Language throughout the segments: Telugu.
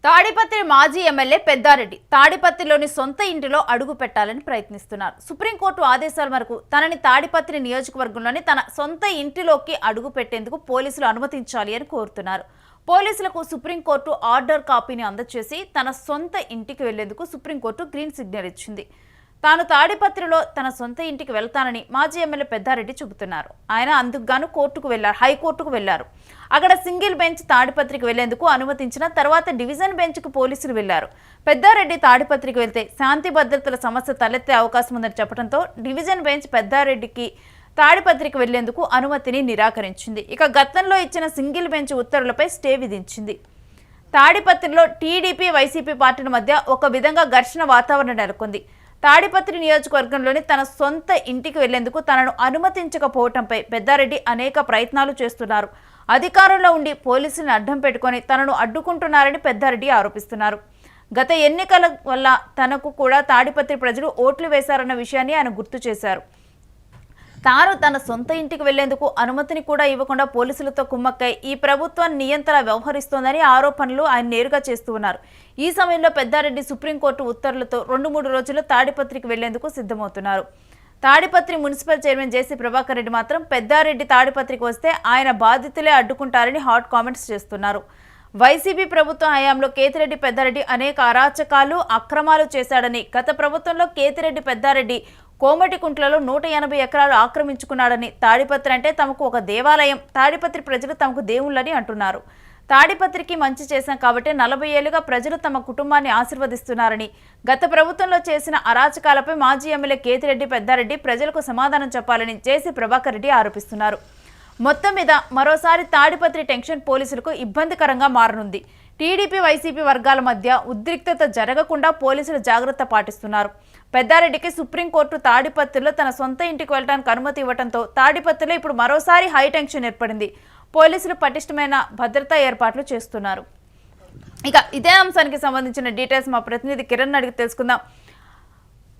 తాడిపత్రి మాజీ ఎమ్మెల్యే పెద్దారెడ్డి తాడిపత్రిలోని సొంత ఇంటిలో అడుగు పెట్టాలని ప్రయత్నిస్తున్నారు. సుప్రీంకోర్టు ఆదేశాల మేరకు తనని తాడిపత్రి నియోజకవర్గంలోని తన సొంత ఇంటిలోకి అడుగు పెట్టేందుకు పోలీసులు అనుమతించాలి అని కోరుతున్నారు. పోలీసులకు సుప్రీంకోర్టు ఆర్డర్ కాపీని అందజేసి తన సొంత ఇంటికి వెళ్లేందుకు సుప్రీంకోర్టు గ్రీన్ సిగ్నల్ ఇచ్చింది. తాను తాడిపత్రిలో తన సొంత ఇంటికి వెళ్తానని మాజీ ఎమ్మెల్యే పెద్దారెడ్డి చెబుతున్నారు. ఆయన అందుకు గాను హైకోర్టుకు వెళ్లారు. అక్కడ సింగిల్ బెంచ్ తాడిపత్రికి వెళ్లేందుకు అనుమతించిన తర్వాత డివిజన్ బెంచ్కు పోలీసులు వెళ్లారు. పెద్దారెడ్డి తాడిపత్రికి వెళ్తే శాంతి భద్రతల సమస్య తలెత్తే అవకాశం ఉందని చెప్పడంతో డివిజన్ బెంచ్ పెద్దారెడ్డికి తాడిపత్రికి వెళ్లేందుకు అనుమతిని నిరాకరించింది. ఇక గతంలో ఇచ్చిన సింగిల్ బెంచ్ ఉత్తర్వులపై స్టే విధించింది. తాడిపత్రిలో టీడీపీ వైసీపీ పార్టీల మధ్య ఒక విధంగా ఘర్షణ వాతావరణం నెలకొంది. తాడిపత్రి నియోజకవర్గంలోని తన సొంత ఇంటికి వెళ్లేందుకు తనను అనుమతించకపోవడంపై పెద్దారెడ్డి అనేక ప్రయత్నాలు చేస్తున్నారు. అధికారంలో ఉండి పోలీసులను అడ్డం పెట్టుకుని తనను అడ్డుకుంటున్నారని పెద్దారెడ్డి ఆరోపిస్తున్నారు. గత ఎన్నికల వల్ల తనకు కూడా తాడిపత్రి ప్రజలు ఓట్లు వేశారన్న విషయాన్ని ఆయన గుర్తు చేశారు. తాను తన సొంత ఇంటికి వెళ్లేందుకు అనుమతిని కూడా ఇవ్వకుండా పోలీసులతో కుమ్మక్కై ఈ ప్రభుత్వం నియంత్రణ వ్యవహరిస్తోందని ఆరోపణలు ఆయన నేరుగా చేస్తూ ఉన్నారు. ఈ సమయంలో పెద్దారెడ్డి సుప్రీంకోర్టు ఉత్తర్వులతో 2-3 రోజుల్లో తాడిపత్రికి వెళ్లేందుకు సిద్ధమవుతున్నారు. తాడిపత్రి మున్సిపల్ చైర్మన్ జేసీ ప్రభాకర్ రెడ్డి మాత్రం పెద్దారెడ్డి తాడిపత్రికి వస్తే ఆయన బాధితులే అడ్డుకుంటారని హాట్ కామెంట్స్ చేస్తున్నారు. వైసీపీ ప్రభుత్వం హయాంలో కేతిరెడ్డి పెద్దారెడ్డి అనేక అరాచకాలు అక్రమాలు చేశాడని, గత ప్రభుత్వంలో కేతిరెడ్డి పెద్దారెడ్డి కోమటికుంట్లలో 180 ఎకరాలు ఆక్రమించుకున్నాడని, తాడిపత్రి అంటే తమకు ఒక దేవాలయం, తాడిపత్రి ప్రజలు తమకు దేవుళ్ళని అంటున్నారు. తాడిపత్రికి మంచి చేశాం కాబట్టి 40 ఏళ్లుగా ప్రజలు తమ కుటుంబాన్ని ఆశీర్వదిస్తున్నారని, గత ప్రభుత్వంలో చేసిన అరాచకాలపై మాజీ ఎమ్మెల్యే కేతిరెడ్డి పెద్దారెడ్డి ప్రజలకు సమాధానం చెప్పాలని జేసీ ప్రభాకర్ రెడ్డి ఆరోపిస్తున్నారు. మొత్తం మీద మరోసారి తాడిపత్రి టెన్షన్ పోలీసులకు ఇబ్బందికరంగా మారనుంది. టీడీపీ వైసీపీ వర్గాల మధ్య ఉద్రిక్తత జరగకుండా పోలీసులు జాగ్రత్త పాటిస్తున్నారు. పెద్దారెడ్డికి సుప్రీంకోర్టు తాడిపత్రిలో తన సొంత ఇంటికి వెళ్ళడానికి అనుమతి ఇవ్వడంతో తాడిపత్రిలో ఇప్పుడు మరోసారి హై టెన్షన్ ఏర్పడింది. పోలీసులు పటిష్టమైన భద్రతా ఏర్పాట్లు చేస్తున్నారు. ఇక ఇదే అంశానికి సంబంధించిన డీటెయిల్స్ మా ప్రతినిధి కిరణ్ అడిగి తెలుసుకుందాం.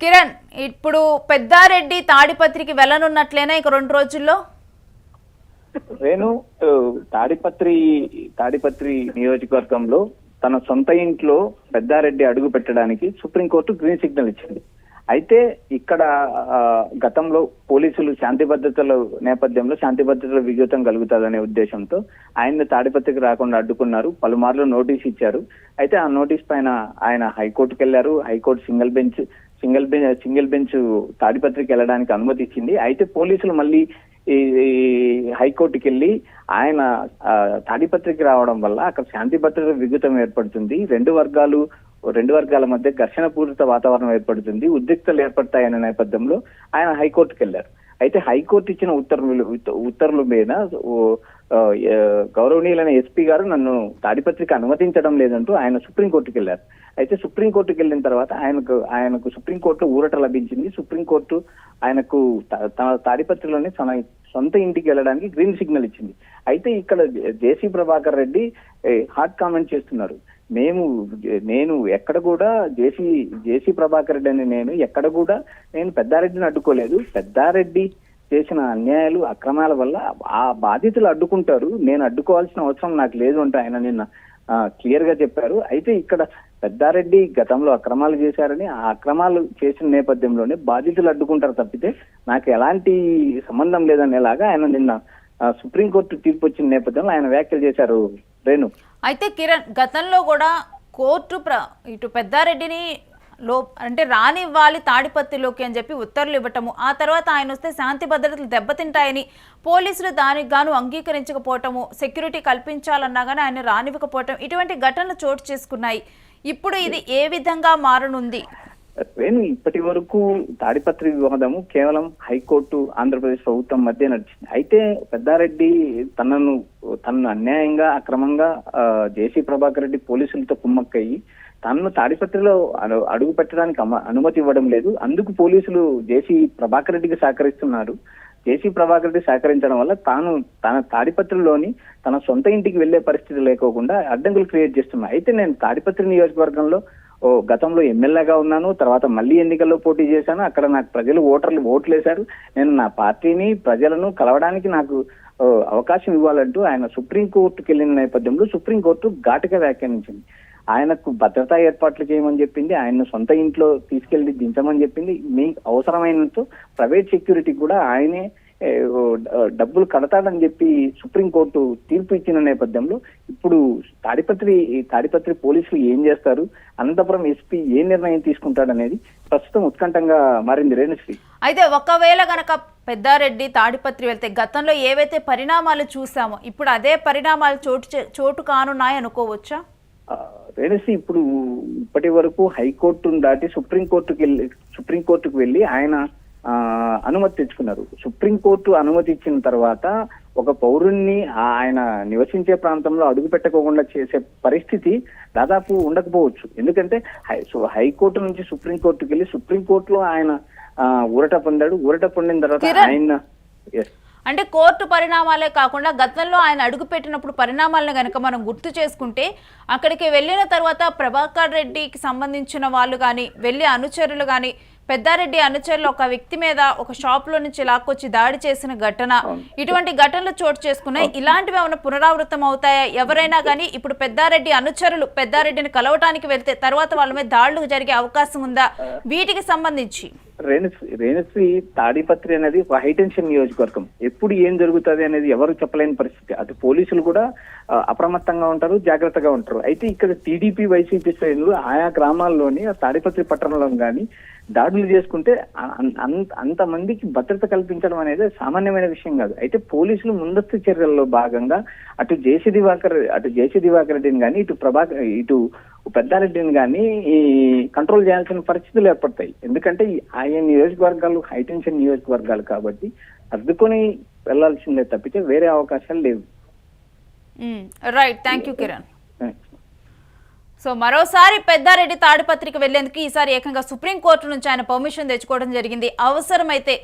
కిరణ్, ఇప్పుడు పెద్దారెడ్డి తాడిపత్రికి వెళ్ళనున్నట్లేనా ఇక 2 రోజుల్లో? రేణు, తాడిపత్రి నియోజకవర్గంలో తన సొంత ఇంట్లో పెద్దారెడ్డి అడుగు పెట్టడానికి సుప్రీంకోర్టు గ్రీన్ సిగ్నల్ ఇచ్చింది. అయితే ఇక్కడ గతంలో పోలీసులు శాంతి భద్రతల నేపథ్యంలో శాంతి భద్రతల విఘాతం కలుగుతుందనే ఉద్దేశంతో ఆయన్ని తాడిపత్రికి రాకుండా అడ్డుకున్నారు. పలుమార్లు నోటీస్ ఇచ్చారు. అయితే ఆ నోటీస్ పైన ఆయన హైకోర్టుకు వెళ్లారు. హైకోర్టు సింగిల్ బెంచ్ తాడిపత్రికి వెళ్ళడానికి అనుమతి ఇచ్చింది. అయితే పోలీసులు మళ్ళీ ఈ హైకోర్టుకి వెళ్ళి ఆయన తాడిపత్రికి రావడం వల్ల అక్కడ శాంతి భద్రత విఘాతం ఏర్పడుతుంది. రెండు వర్గాల మధ్య ఘర్షణ పూరిత వాతావరణం ఏర్పడుతుంది, ఉద్రిక్తలు ఏర్పడతాయనే నేపథ్యంలో ఆయన హైకోర్టుకి వెళ్లారు. అయితే హైకోర్టు ఇచ్చిన ఉత్తర్వుల మీద గౌరవనీయులైన ఎస్పీ గారు నన్ను తాడిపత్రికి అనుమతించడం లేదంటూ ఆయన సుప్రీంకోర్టుకి వెళ్లారు. అయితే సుప్రీంకోర్టుకి వెళ్ళిన తర్వాత ఆయనకు సుప్రీంకోర్టు ఊరట లభించింది. సుప్రీంకోర్టు ఆయనకు తాడిపత్రిలోనే తన సొంత ఇంటికి వెళ్ళడానికి గ్రీన్ సిగ్నల్ ఇచ్చింది. అయితే ఇక్కడ జేసీ ప్రభాకర్ రెడ్డి హాట్ కామెంట్ చేస్తున్నారు. నేను ఎక్కడ కూడా జేసీ ప్రభాకర్ రెడ్డి అని నేను పెద్దారెడ్డిని అడ్డుకోలేదు. పెద్దారెడ్డి చేసిన అన్యాయాలు అక్రమాల వల్ల ఆ బాధితులు అడ్డుకుంటారు, నేను అడ్డుకోవాల్సిన అవసరం నాకు లేదు అంటే ఆయన నిన్న క్లియర్ గా చెప్పారు. అయితే ఇక్కడ పెద్దారెడ్డి గతంలో అక్రమాలు చేశారని, ఆ అక్రమాలు చేసిన నేపథ్యంలోనే బాధితులు అడ్డుకుంటారు తప్పితే నాకు ఎలాంటి సంబంధం లేదనేలాగా ఆయన నిన్న సుప్రీంకోర్టు తీర్పు వచ్చిన నేపథ్యంలో ఆయన వ్యాఖ్యలు చేశారు. రేణు, అయితే కిరణ్, గతంలో కూడా కోర్టు ఇటు పెద్దారెడ్డిని అంటే రానివ్వాలి తాడిపత్రిలోకి అని చెప్పి ఉత్తర్వులు ఇవ్వటము, ఆ తర్వాత ఆయన వస్తే శాంతి భద్రతలు దెబ్బతింటాయని పోలీసులు దానికి గాను అంగీకరించకపోవటము, సెక్యూరిటీ కల్పించాలన్నా కానీ ఆయన రానివ్వకపోవటం, ఇటువంటి ఘటనలు చోటు చేసుకున్నాయి. ఇప్పుడు ఇది ఏ విధంగా మారనుంది? ఇప్పటి వరకు తాడిపత్రి వివాదము కేవలం హైకోర్టు ఆంధ్రప్రదేశ్ ప్రభుత్వం మధ్య నడిచింది. అయితే పెద్దారెడ్డి తనను అన్యాయంగా అక్రమంగా జేసీ ప్రభాకర్ రెడ్డి పోలీసులతో కుమ్మక్కయ్యి తనను తాడిపత్రిలో అడుగు పెట్టడానికి అనుమతి ఇవ్వడం లేదు. అందుకు పోలీసులు జేసీ ప్రభాకర్ రెడ్డికి సహకరిస్తున్నారు. జేసీ ప్రభాకర్ రెడ్డి సహకరించడం వల్ల తన తాడిపత్రిలోని తన సొంత ఇంటికి వెళ్లే పరిస్థితి లేకోకుండా అడ్డంకులు క్రియేట్ చేస్తున్నారు. అయితే నేను తాడిపత్రి నియోజకవర్గంలో గతంలో ఎమ్మెల్యేగా ఉన్నాను, తర్వాత మళ్ళీ ఎన్నికల్లో పోటీ చేశాను. అక్కడ నాకు ప్రజలు ఓట్లేశారు. నేను నా పార్టీని ప్రజలను కలవడానికి నాకు అవకాశం ఇవ్వాలంటూ ఆయన సుప్రీంకోర్టుకి వెళ్ళిన నేపథ్యంలో సుప్రీంకోర్టు ఘాటుగా వ్యాఖ్యానించింది. ఆయనకు భద్రతా ఏర్పాట్లు చేయమని చెప్పింది, ఆయన సొంత ఇంట్లో తీసుకెళ్లి దించమని చెప్పింది. మీకు అవసరమైనంత ప్రైవేట్ సెక్యూరిటీ కూడా ఆయనే డబ్బులు కడతాడని చెప్పి సుప్రీంకోర్టు తీర్పు ఇచ్చిన నేపథ్యంలో ఇప్పుడు తాడిపత్రి పోలీసులు ఏం చేస్తారు, అనంతపురం ఎస్పీ ఏ నిర్ణయం తీసుకుంటాడనేది ప్రస్తుతం ఉత్కంఠంగా మారింది రేణుశ్రీ. అయితే ఒకవేళ గనక పెద్దారెడ్డి తాడిపత్రి వెళ్తే గతంలో ఏవైతే పరిణామాలు చూసామో ఇప్పుడు అదే పరిణామాలు చోటు కానున్నాయి అనుకోవచ్చా? రేణుశ్రీ, ఇప్పటి వరకు హైకోర్టును దాటి సుప్రీంకోర్టుకు వెళ్ళి ఆయన అనుమతి తెచ్చుకున్నారు. సుప్రీంకోర్టు అనుమతి ఇచ్చిన తర్వాత ఒక పౌరుణ్ణి ఆయన నివసించే ప్రాంతంలో అడుగు పెట్టకోకుండా చేసే పరిస్థితి దాదాపు ఉండకపోవచ్చు. ఎందుకంటే హైకోర్టు నుంచి సుప్రీంకోర్టుకి వెళ్ళి సుప్రీంకోర్టులో ఆయన ఊరట పొందిన తర్వాత ఆయన అంటే కోర్టు పరిణామాలే కాకుండా గతంలో ఆయన అడుగు పెట్టినప్పుడు పరిణామాలను కనుక మనం గుర్తు చేసుకుంటే అక్కడికి వెళ్ళిన తర్వాత ప్రభాకర్ రెడ్డికి సంబంధించిన వాళ్ళు కానీ వెళ్ళి అనుచరులు కానీ పెద్దారెడ్డి అనుచరులు ఒక వ్యక్తి మీద ఒక షాప్ లో నుంచి లాక్కొచ్చి దాడి చేసిన ఘటన, ఇటువంటి ఘటనలు చోటు చేసుకున్నాయి. ఇలాంటివి ఏమైనా పునరావృతం అవుతాయా? ఎవరైనా కానీ ఇప్పుడు పెద్దారెడ్డి అనుచరులు పెద్దారెడ్డిని కలవటానికి వెళ్తే తర్వాత వాళ్ళ మీద దాడులు జరిగే అవకాశం ఉందా? వీటికి సంబంధించి రేణుశ్రీ, తాడిపత్రి అనేది ఒక హైటెన్షన్ నియోజకవర్గం. ఎప్పుడు ఏం జరుగుతుంది అనేది ఎవరు చెప్పలేని పరిస్థితి. అటు పోలీసులు కూడా అప్రమత్తంగా ఉంటారు, జాగ్రత్తగా ఉంటారు. అయితే ఇక్కడ టీడీపీ వైసీపీ శ్రేణులు ఆయా గ్రామాల్లోని తాడిపత్రి పట్టణంలో కానీ దాడులు చేసుకుంటే అంతమందికి భద్రత కల్పించడం అనేది సామాన్యమైన విషయం కాదు. అయితే పోలీసులు ముందస్తు చర్యల్లో భాగంగా అటు జేసీ దివాకర్ రెడ్డిని కానీ ఇటు పెద్దారెడ్డిని కానీ ఈ కంట్రోల్ చేయాల్సిన పరిస్థితులు ఏర్పడతాయి. ఎందుకంటే ఆయా నియోజకవర్గాలు హైటెన్షన్ నియోజకవర్గాలు కాబట్టి అద్దుకొని వెళ్లాల్సిందే తప్పితే వేరే అవకాశాలు లేవు. Right, thank you Kiran. So మరోసారి పెద్దారెడ్డి తాడిపత్రికి వెళ్లేందుకు ఈసారి ఏకంగా సుప్రీంకోర్టు నుంచి ఆయన పర్మిషన్ తెచ్చుకోవడం జరిగింది. అవసరమైతే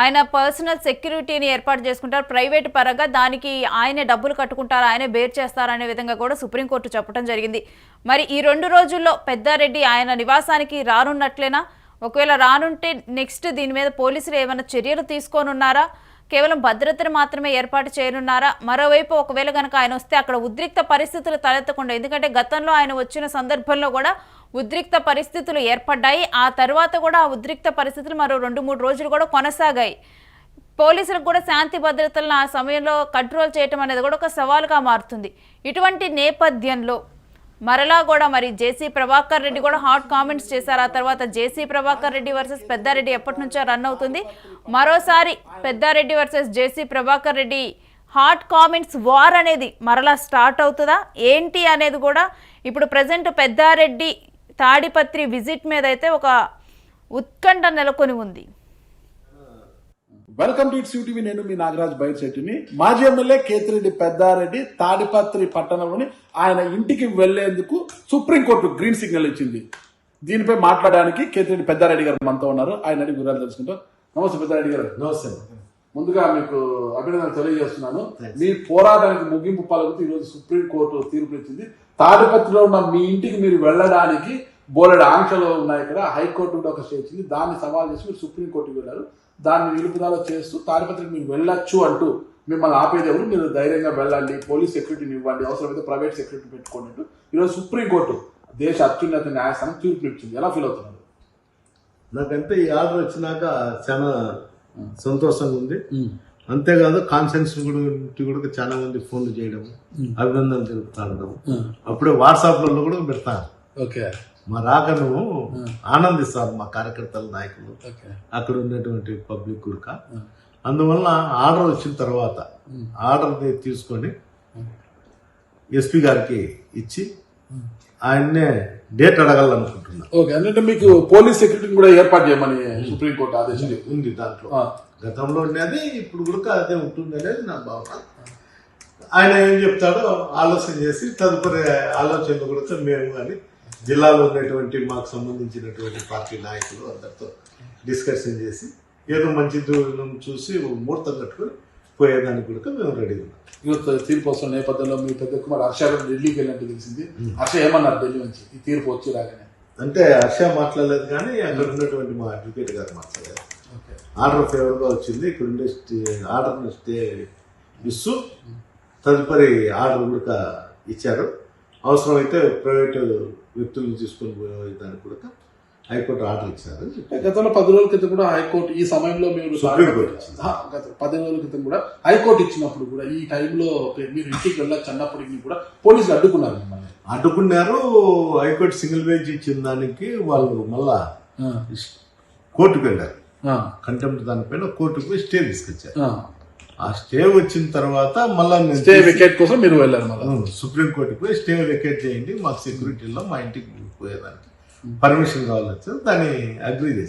ఆయన పర్సనల్ సెక్యూరిటీని ఏర్పాటు చేసుకుంటారు ప్రైవేట్ పరంగా, దానికి ఆయనే డబ్బులు కట్టుకుంటారు, ఆయనే బేర్ చేస్తారు అనే విధంగా కూడా సుప్రీంకోర్టు చెప్పడం జరిగింది. మరి ఈ 2 రోజుల్లో పెద్దారెడ్డి ఆయన నివాసానికి రానున్నట్లేనా? ఒకవేళ రానుంటే నెక్స్ట్ దీని మీద పోలీసులు ఏమైనా చర్యలు తీసుకోనున్నారా? కేవలం భద్రతను మాత్రమే ఏర్పాటు చేయనున్నారా? మరోవైపు ఒకవేళ కనుక ఆయన వస్తే అక్కడ ఉద్రిక్త పరిస్థితులు తలెత్తకుండా, ఎందుకంటే గతంలో ఆయన వచ్చిన సందర్భంలో కూడా ఉద్రిక్త పరిస్థితులు ఏర్పడ్డాయి. ఆ తర్వాత కూడా ఆ ఉద్రిక్త పరిస్థితులు మరో 2-3 రోజులు కూడా కొనసాగాయి. పోలీసులకు కూడా శాంతి భద్రతలను ఆ సమయంలో కంట్రోల్ చేయటం అనేది కూడా ఒక సవాలుగా మారుతుంది. ఇటువంటి నేపథ్యంలో మరలా కూడా మరి జేసీ ప్రభాకర్ రెడ్డి కూడా హాట్ కామెంట్స్ చేశారు. ఆ తర్వాత జేసీ ప్రభాకర్ రెడ్డి వర్సెస్ పెద్దారెడ్డి ఎప్పటి నుంచో రన్ అవుతుంది. మరోసారి Peddareddy versus JC Prabhakar Reddy hot comments war అనేది మరలా స్టార్ట్ అవుతుందా ఏంటి అనేది కూడా ఇప్పుడు ప్రజెంట్ పెద్దారెడ్డి తాడిపత్రి విజిట్ మీద అయితే ఒక ఉత్కంఠ నెలకొని ఉంది. Welcome to it's UTV. నేను మీ నాగరాజ్ బైర్శెట్టిని. మాజీ ఎమ్మెల్యే కేతిరెడ్డి పెద్దారెడ్డి తాడిపత్రి పట్టణంలోని ఆయన ఇంటికి వెళ్లేందుకు సుప్రీంకోర్టు గ్రీన్ సిగ్నల్ ఇచ్చింది. దీనిపై మాట్లాడడానికి కేతిరెడ్డి పెద్దారెడ్డి గారు మనతో ఉన్నారు. ఆయన అడిగి వివరాలు తెలుసుకుంటాం. నమస్తే పెద్దారెడ్డి గారు. నమస్తే. ముందుగా మీకు అభినందనలు తెలియజేస్తున్నాను. మీ పోరాటానికి ముగింపు పలుకుతూ ఈరోజు సుప్రీంకోర్టు తీర్పు ఇచ్చింది. తాడిపత్రిలో ఉన్న మీ ఇంటికి మీరు వెళ్ళడానికి బోలెడు ఆంక్షలు ఉన్నాయి. ఇక్కడ హైకోర్టు కూడా ఒక స్టే ఇచ్చింది. దాన్ని సవాల్ చేసి మీరు సుప్రీంకోర్టుకి వెళ్ళారు. దాన్ని నిలుపుదల చేస్తూ తాడిపత్రికి మీరు వెళ్ళొచ్చు అంటూ మిమ్మల్ని ఆపేది ఎవరు? మీరు ధైర్యంగా వెళ్ళండి, పోలీస్ సెక్యూరిటీని ఇవ్వండి, అవసరమైతే ప్రైవేట్ సెక్యూరిటీ పెట్టుకోండి. ఈరోజు సుప్రీంకోర్టు దేశ అత్యున్నత న్యాయస్థానం తీర్పు ఇచ్చింది. ఎలా ఫీల్ అవుతున్నారు? నాకంటే ఈ ఆర్డర్ వచ్చినాక చాలా సంతోషంగా ఉంది. అంతేకాదు కాన్ఫరెన్స్ కూడా చాలా మంది ఫోన్లు చేయడం, అభినందనలు తెలుపుతాను. అప్పుడే వాట్సాప్లలో కూడా పెడతాను. ఓకే, మా రాకను ఆనందిస్తారు మా కార్యకర్తల నాయకులు, అక్కడ ఉండేటువంటి పబ్లిక్ కూడా. అందువల్ల ఆర్డర్ వచ్చిన తర్వాత ఆర్డర్ తీసుకొని ఎస్పీ గారికి ఇచ్చి ఆయన్నే డేట్ అడగాలనుకుంటున్నా. ఓకే, అంటే మీకు పోలీస్ సెక్యూరిటీని కూడా ఏర్పాటు చేయమని సుప్రీంకోర్టు ఆదేశం ఉంది. దాంట్లో గతంలో ఉండేది ఇప్పుడు కూడా అదే ఉంటుంది అనేది నా భావన. ఆయన ఏం చెప్తాడో ఆలోచన చేసి తదుపరి ఆలోచనలు కూడా మేము కానీ జిల్లాలో ఉన్నటువంటి మాకు సంబంధించినటువంటి పార్టీ నాయకులు అందరితో డిస్కషన్ చేసి ఏదో మంచి దూరం చూసి ముహూర్తం కట్టుకొని పోయేదానికి కూడా మేము రెడీ ఉన్నాం. ఈరోజు తీర్పు వస్తున్న నేపథ్యంలో మీ పెద్ద కుమార్ హర్ష ఢిల్లీకి వెళ్ళినట్టు తెలిసింది. హర్ష ఏమన్నారు ఢిల్లీ నుంచి ఈ తీర్పు వచ్చి రాగానే? అంటే హర్ష మాట్లాడలేదు కానీ అక్కడ ఉన్నటువంటి మా అడ్వకేట్ గారు మాట్లాడారు. ఆర్డర్ ఫేవర్గా వచ్చింది. ఇక్కడ ఉండే ఆర్డర్ని స్టే ఇస్తూ తదుపరి ఆర్డర్ కూడా ఇచ్చారు. అవసరమైతే ప్రైవేట్ వ్యక్తులను తీసుకొని పోయేదానికి కూడా హైకోర్టు ఆర్డర్ ఇచ్చారు. గతంలో 10 రోజుల క్రితం కూడా హైకోర్టు ఈ సమయంలో మీరు సుప్రీంకోర్టు ఇచ్చింది. గత 10 రోజుల క్రితం కూడా హైకోర్టు ఇచ్చినప్పుడు కూడా ఈ టైంలో మీరు ఇంటికి వెళ్ళచ్చు అన్నప్పటికీ కూడా పోలీసులు అడ్డుకున్నారు మిమ్మల్ని. అడ్డుకున్నారు. హైకోర్టు సింగిల్ బెంచ్ ఇచ్చిన దానికి వాళ్ళు మళ్ళా కోర్టుకు వెళ్ళారు. కంటెంప్ట్ దానిపైన కోర్టుకు పోయి స్టే తీసుకొచ్చారు. ఆ స్టే వచ్చిన తర్వాత మళ్ళా స్టే వెకేట్ కోసం మీరు వెళ్ళారు. మళ్ళీ సుప్రీంకోర్టుకు పోయి స్టే వెకేట్ చేయండి, మాకు సెక్యూరిటీలో మా ఇంటికి పోయేదానికి పర్మిషన్ కావాలని దాన్ని అగ్రీ చేశారు.